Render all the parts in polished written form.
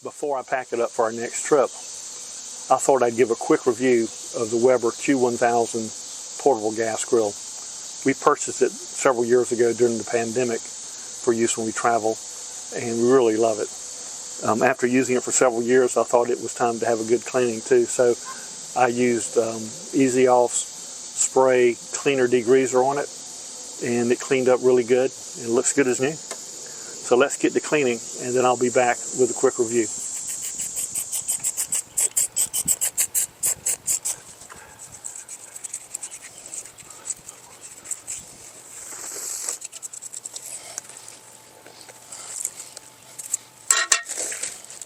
Before I pack it up for our next trip, I thought I'd give a quick review of the Weber Q1000 portable gas grill. We purchased it several years ago during the pandemic for use when we travel, and we really love it. After using it for several years, I thought it was time to have a good cleaning too, so I used Easy-Off spray cleaner degreaser on it, and it cleaned up really good and it looks good as new. So let's get to cleaning, and then I'll be back with a quick review.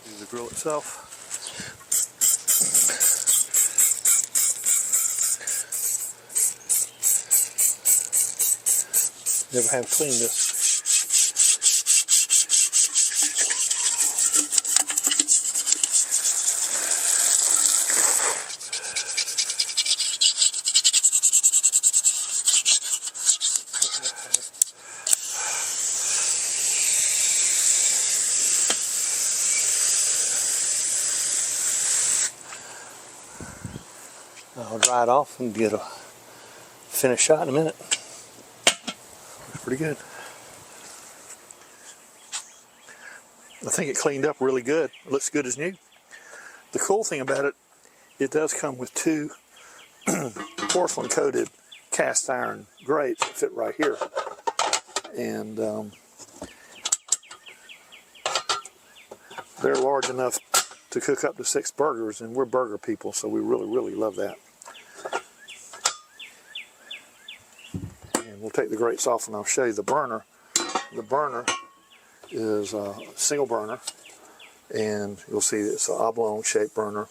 Here's the grill itself. Never have cleaned this. I'll dry it off and get a finished shot in a minute. Looks pretty good. I think it cleaned up really good. It looks good as new. The cool thing about it, it does come with two porcelain coated cast iron grates that fit right here. And they're large enough to cook up to 6 burgers, and we're burger people, so we really love that. And we'll take the grates off and I'll show you the burner. The burner is a single burner, and you'll see it's an oblong shaped burner,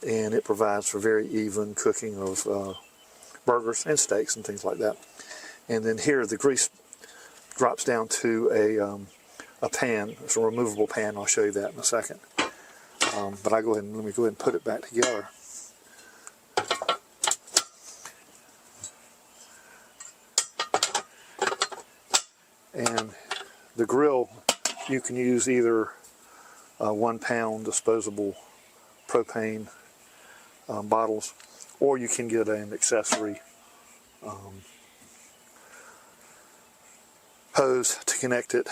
and it provides for very even cooking of burgers and steaks and things like that. And then here the grease drops down to a pan. It's a removable pan. I'll show you that in a second. But let me go ahead and put it back together. And the grill, you can use either 1 pound disposable propane bottles, or you can get an accessory hose to connect it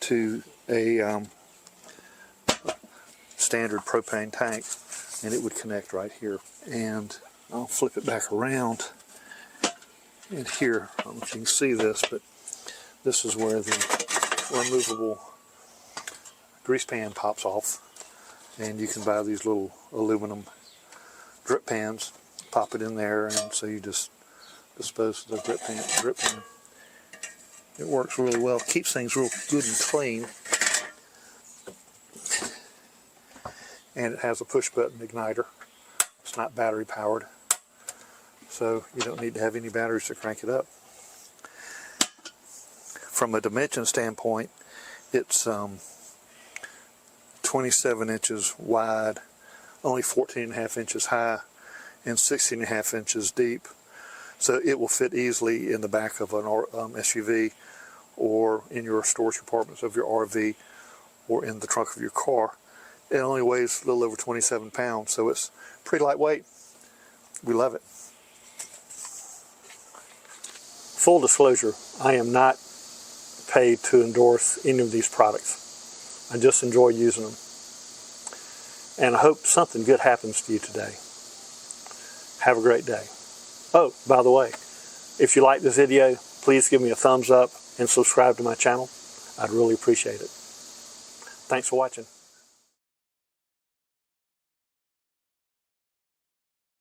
to a standard propane tank, and it would connect right here. And I'll flip it back around, and here, I don't know if you can see this, but this is where the removable grease pan pops off, and you can buy these little aluminum drip pans, pop it in there, and so you just dispose of the drip pan. It works really well, keeps things real good and clean. And it has a push button igniter. It's not battery powered, so you don't need to have any batteries to crank it up. From a dimension standpoint, it's 27 inches wide, only 14.5 inches high, and 16.5 inches deep. So it will fit easily in the back of an SUV, or in your storage compartments of your RV, or in the trunk of your car. It only weighs a little over 27 pounds, so it's pretty lightweight. We love it. Full disclosure, I am not paid to endorse any of these products. I just enjoy using them. And I hope something good happens to you today. Have a great day. Oh, by the way, if you like this video, please give me a thumbs up and subscribe to my channel. I'd really appreciate it. Thanks for watching.